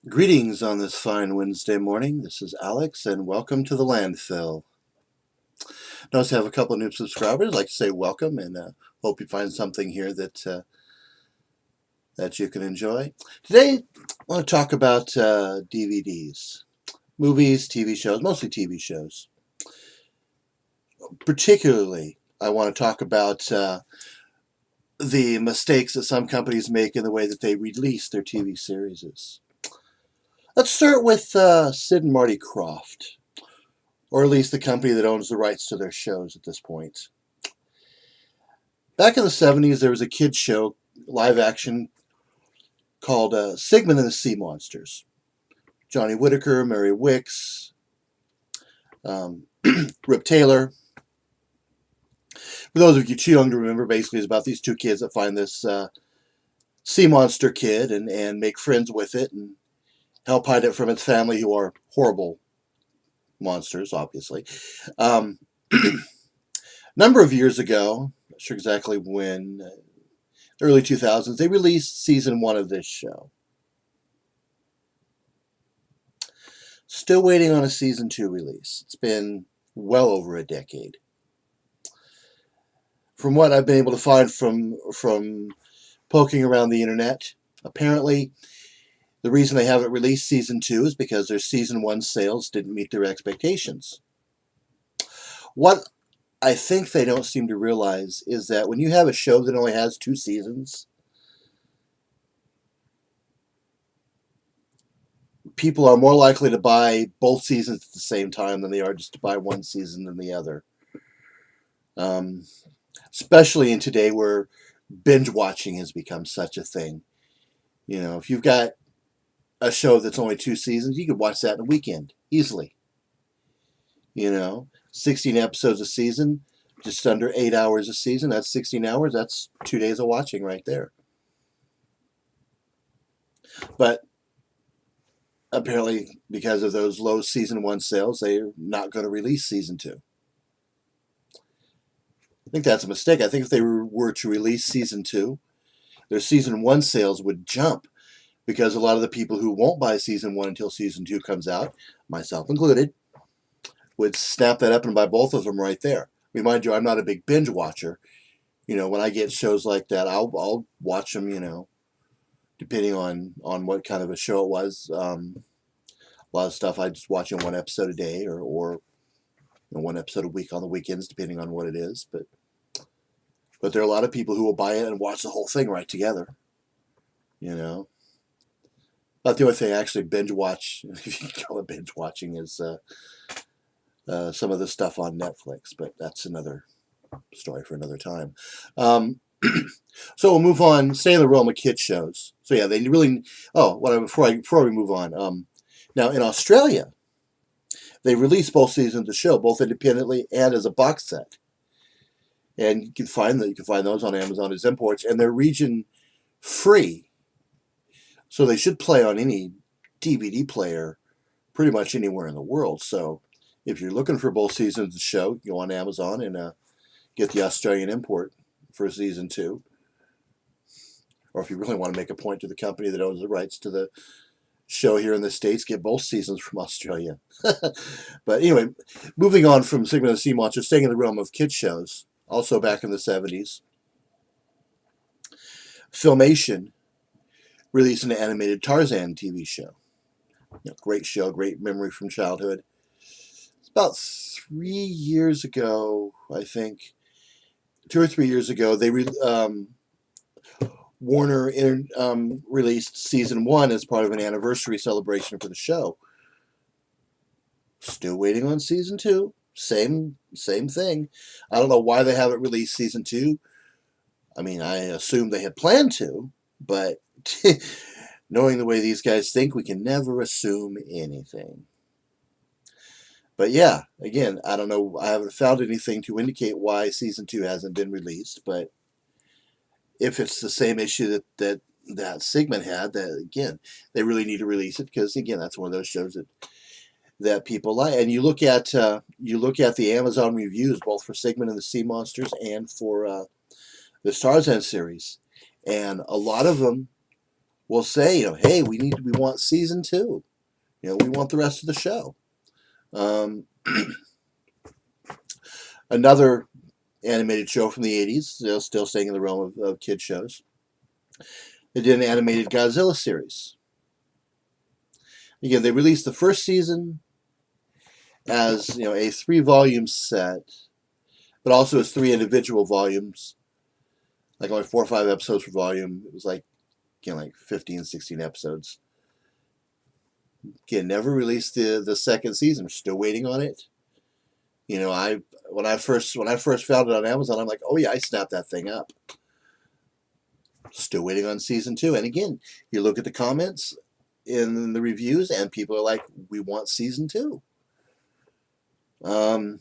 Greetings on this fine Wednesday morning. This is Alex, and welcome to the landfill. Notice I have a couple of new subscribers. I'd like to say welcome, and hope you find something here that you can enjoy. Today, I want to talk about DVDs, movies, TV shows, mostly TV shows. Particularly, I want to talk about the mistakes that some companies make in the way that they release their TV series. Let's start with Sid and Marty Krofft, or at least the company that owns the rights to their shows at this point. Back in the 70s, there was a kids show, live action, called Sigmund and the Sea Monsters. Johnny Whitaker, Mary Wicks, Rip Taylor. For those of you too young to remember, basically it's about these two kids that find this sea monster kid and make friends with it and help hide it from its family, who are horrible monsters, obviously. Number of years ago, not sure exactly when, early 2000s, they released season 1 of this show. Still waiting on a season 2 release. It's been well over a decade. From what I've been able to find from poking around the internet, apparently the reason they haven't released season 2 is because their season 1 sales didn't meet their expectations. What I think they don't seem to realize is that when you have a show that only has 2 seasons, people are more likely to buy both seasons at the same time than they are just to buy one season than the other. Especially in today where binge watching has become such a thing. You know, if you've got a show that's only 2 seasons, you could watch that in a weekend easily. You know, 16 episodes a season, just under 8 hours a season. That's 16 hours. That's 2 days of watching right there. But apparently, because of those low season 1 sales, they're not going to release season 2. I think that's a mistake. I think if they were to release season 2, their season 1 sales would jump, because a lot of the people who won't buy season 1 until season 2 comes out, myself included, would snap that up and buy both of them right there. Remind you, I'm not a big binge watcher. You know, when I get shows like that, I'll watch them, you know, depending on what kind of a show it was. A lot of stuff I just watch in one episode a day, or you know, one episode a week on the weekends, depending on what it is. But there are a lot of people who will buy it and watch the whole thing right together. You know, about the only thing I actually binge watch, if you can call it binge watching, is some of the stuff on Netflix. But that's another story for another time. So we'll move on. Stay in the realm of kids shows. So yeah, they really. Oh, before we move on. Now in Australia, they released both seasons of the show, both independently and as a box set. And you can find those on Amazon as imports, and they're region free. So they should play on any DVD player pretty much anywhere in the world. So if you're looking for both seasons of the show, go on Amazon and get the Australian import for season 2. Or if you really want to make a point to the company that owns the rights to the show here in the States, get both seasons from Australia. But anyway, moving on from Sigmund and the Sea Monsters, staying in the realm of kids shows, also back in the 70s, Filmation released an animated Tarzan TV show. You know, great show, great memory from childhood. It's about 3 years ago, I think, 2 or 3 years ago, Warner released season 1 as part of an anniversary celebration for the show. Still waiting on season 2. Same thing. I don't know why they haven't released season 2. I mean, I assume they had planned to, but knowing the way these guys think, we can never assume anything. But yeah, again, I don't know. I haven't found anything to indicate why season 2 hasn't been released, but if it's the same issue that Sigmund had, that again, they really need to release it, because again, that's one of those shows that people like. And you look at the Amazon reviews, both for Sigmund and the Sea Monsters and for the Tarzan series, and a lot of them will say, hey, we want season 2. We want the rest of the show. Another animated show from the 80s, still staying in the realm of kid shows. They did an animated Godzilla series. Again, they released the first season as a 3-volume set, but also as 3 individual volumes, like only 4 or 5 episodes per volume. It was like 15, 16 episodes. Again, never released the second season. We're still waiting on it. When I first found it on Amazon, I'm like, oh yeah, I snapped that thing up. Still waiting on season 2. And again, you look at the comments in the reviews, and people are like, we want season 2. Okay,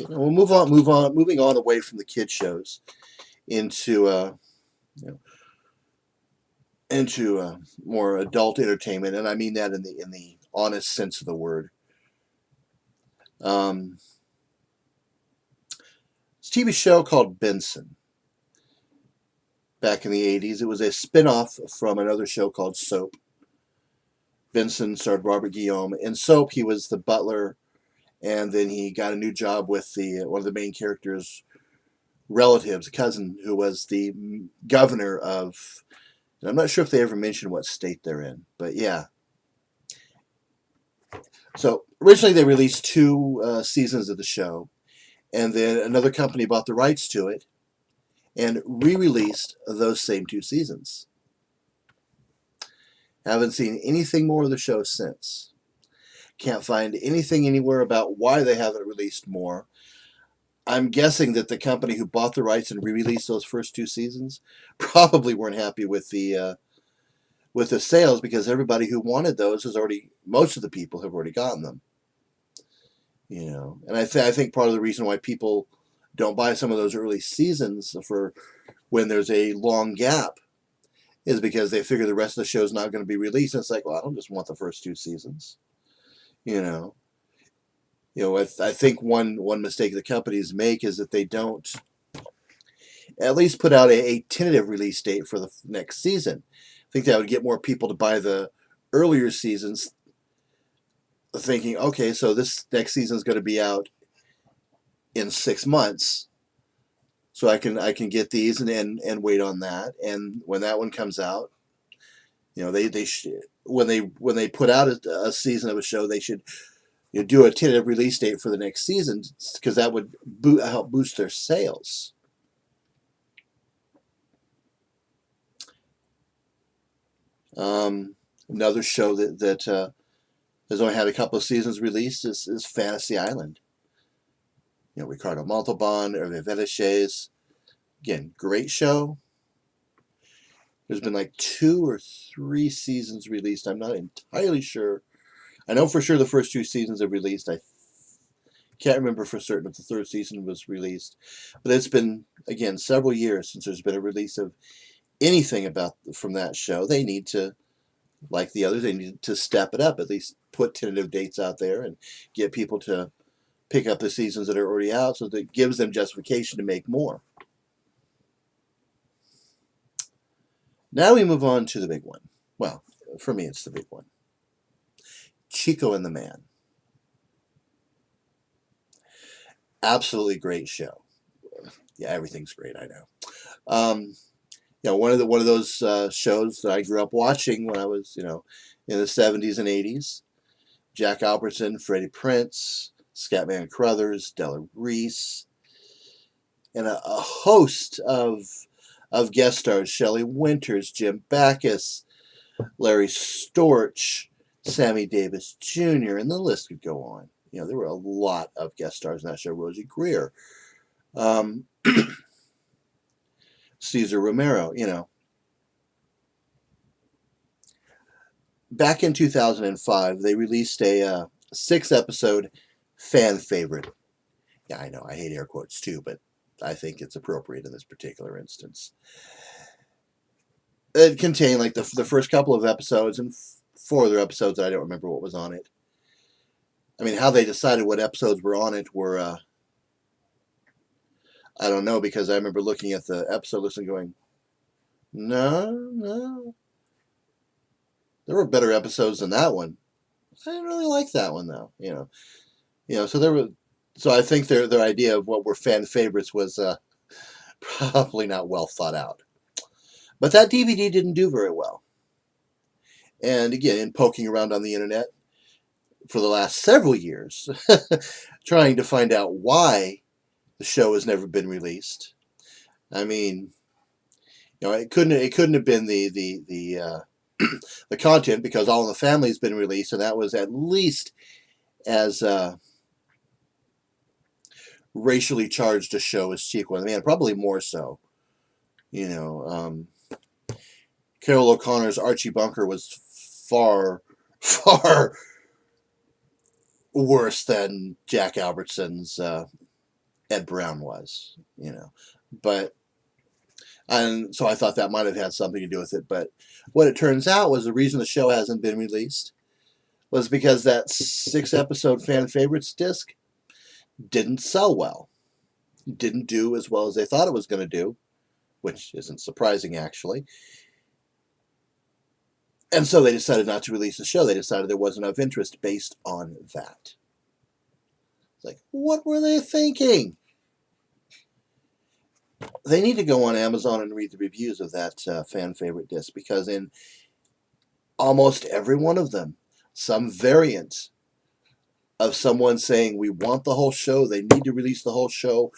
we'll moving on away from the kid shows into more adult entertainment, and I mean that in the honest sense of the word. It's a TV show called Benson. Back in the 80s, it was a spin-off from another show called Soap. Benson starred Robert Guillaume. In Soap, he was the butler, and then he got a new job with one of the main characters' relatives, a cousin, who was the governor of, and I'm not sure if they ever mentioned what state they're in, but yeah. So originally they released 2 seasons of the show, and then another company bought the rights to it and re-released those same 2 seasons. Haven't seen anything more of the show since. Can't find anything anywhere about why they haven't released more. I'm guessing that the company who bought the rights and re-released those first 2 seasons probably weren't happy with the sales, because everybody who wanted those most of the people have already gotten them. And I think part of the reason why people don't buy some of those early seasons for when there's a long gap is because they figure the rest of the show's not going to be released. And it's like, well, I don't just want the first 2 seasons. I think one mistake the companies make is that they don't at least put out a tentative release date for the next season. I think that would get more people to buy the earlier seasons, thinking, okay, so this next season is going to be out in 6 months, so I can get these and wait on that. And when that one comes out, when they put out a season of a show, they should do a tentative release date for the next season, because that would help boost their sales. Another show that has only had a couple of seasons released is Fantasy Island. Ricardo Montalban, Hervé Villechaize. Again, great show. There's been like 2 or 3 seasons released. I'm not entirely sure. I know for sure the first 2 seasons are released. I can't remember for certain if the 3rd season was released. But it's been, again, several years since there's been a release of anything from that show. They need to, like the others, they need to step it up. At least put tentative dates out there and get people to pick up the seasons that are already out, so that it gives them justification to make more. Now we move on to the big one. Well, for me, it's the big one. Chico and the Man. Absolutely great show. Yeah, everything's great, I know. One of those shows that I grew up watching when I was, in the 70s and 80s. Jack Albertson, Freddie Prinze, Scatman Crothers, Della Reese, and a host of guest stars: Shelley Winters, Jim Backus, Larry Storch, Sammy Davis Jr., and the list could go on. There were a lot of guest stars in that show. Rosie Greer, Cesar Romero. Back in 2005, they released a 6-episode fan favorite. Yeah, I know, I hate air quotes too, but I think it's appropriate in this particular instance. It contained like the first couple of episodes and 4 other episodes that I don't remember what was on it. I mean, how they decided what episodes were on it were, I don't know, because I remember looking at the episode list and going, no. There were better episodes than that one. I didn't really like that one though. So there were. So I think their idea of what were fan favorites was probably not well thought out. But that DVD didn't do very well. And again, in poking around on the internet for the last several years, trying to find out why the show has never been released. I mean, it couldn't have been the the content, because All in the Family has been released, and that was at least as racially charged a show as Chico and the Man, probably more so. Carol O'Connor's Archie Bunker was far, far worse than Jack Albertson's Ed Brown was, But, and so I thought that might have had something to do with it. But what it turns out was the reason the show hasn't been released was because that 6-episode fan favorites disc didn't sell well. Didn't do as well as they thought it was going to do, which isn't surprising, actually. And so they decided not to release the show. They decided there wasn't enough interest based on that. It's like, what were they thinking? They need to go on Amazon and read the reviews of that fan favorite disc, because in almost every one of them, some variant of someone saying, we want the whole show, they need to release the whole show,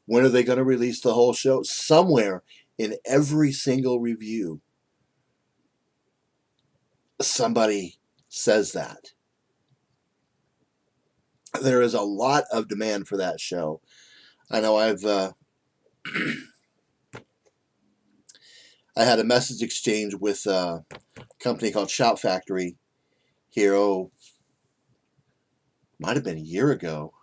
when are they going to release the whole show? Somewhere in every single review, somebody says that. There is a lot of demand for that show. I know I had a message exchange with a company called Shout Factory here, might have been a year ago,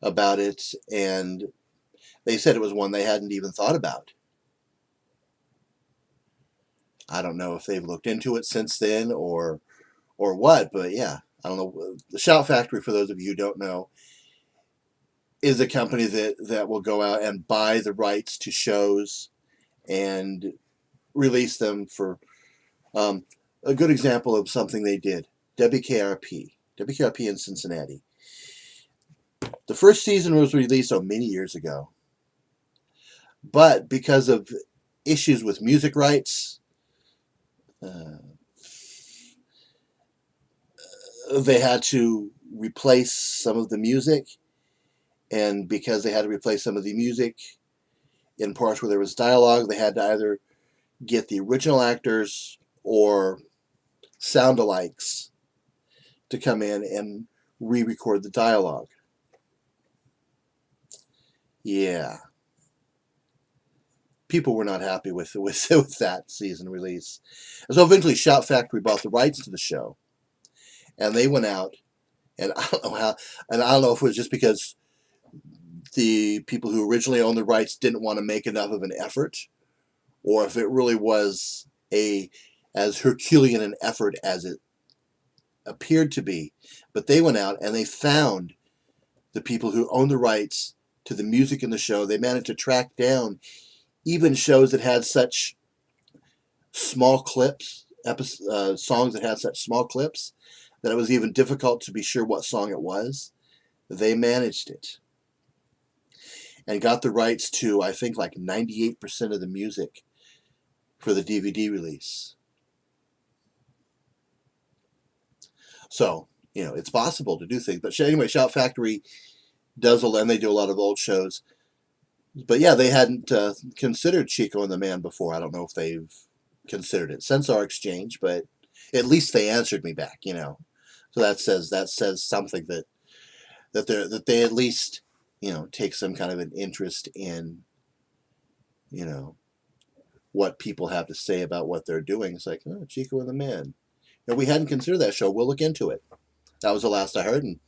about it, and they said it was one they hadn't even thought about. I don't know if they've looked into it since then or what, but yeah, I don't know. The Shout Factory, for those of you who don't know, is a company that will go out and buy the rights to shows and release them for a good example of something they did. WKRP in Cincinnati. The first season was released many years ago, but because of issues with music rights, they had to replace some of the music, and because they had to replace some of the music in parts where there was dialogue, they had to either get the original actors or sound-alikes to come in and re-record the dialogue. Yeah. People were not happy with that season release. And so eventually Shout Factory bought the rights to the show. And they went out, and I don't know if it was just because the people who originally owned the rights didn't want to make enough of an effort, or if it really was as Herculean an effort as it appeared to be. But they went out and they found the people who owned the rights to the music in the show. They managed to track down even shows that had such small clips, songs that had such small clips, that it was even difficult to be sure what song it was. They managed it and got the rights to, I think, like 98% of the music for the DVD release. So, it's possible to do things. But anyway, Shout Factory does, and they do a lot of old shows. But yeah, they hadn't considered Chico and the Man before. I don't know if they've considered it since our exchange, but at least they answered me back, So that says something that they at least, take some kind of an interest in, what people have to say about what they're doing. It's like, oh, Chico and the Man. We hadn't considered that show. We'll look into it. That was the last I heard, and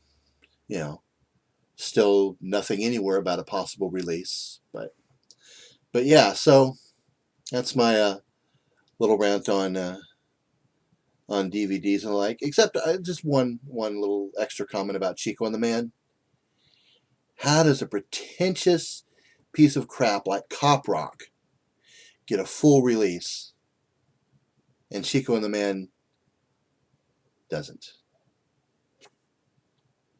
still nothing anywhere about a possible release. But yeah, so that's my little rant on DVDs and the like. Except just one little extra comment about Chico and the Man. How does a pretentious piece of crap like Cop Rock get a full release, and Chico and the Man doesn't.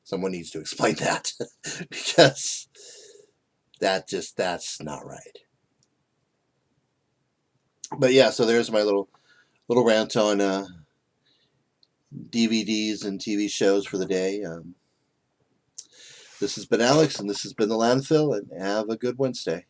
Someone needs to explain that because that's not right. But yeah, so there's my little rant on DVDs and TV shows for the day. This has been Alex, and this has been The Landfill, and have a good Wednesday.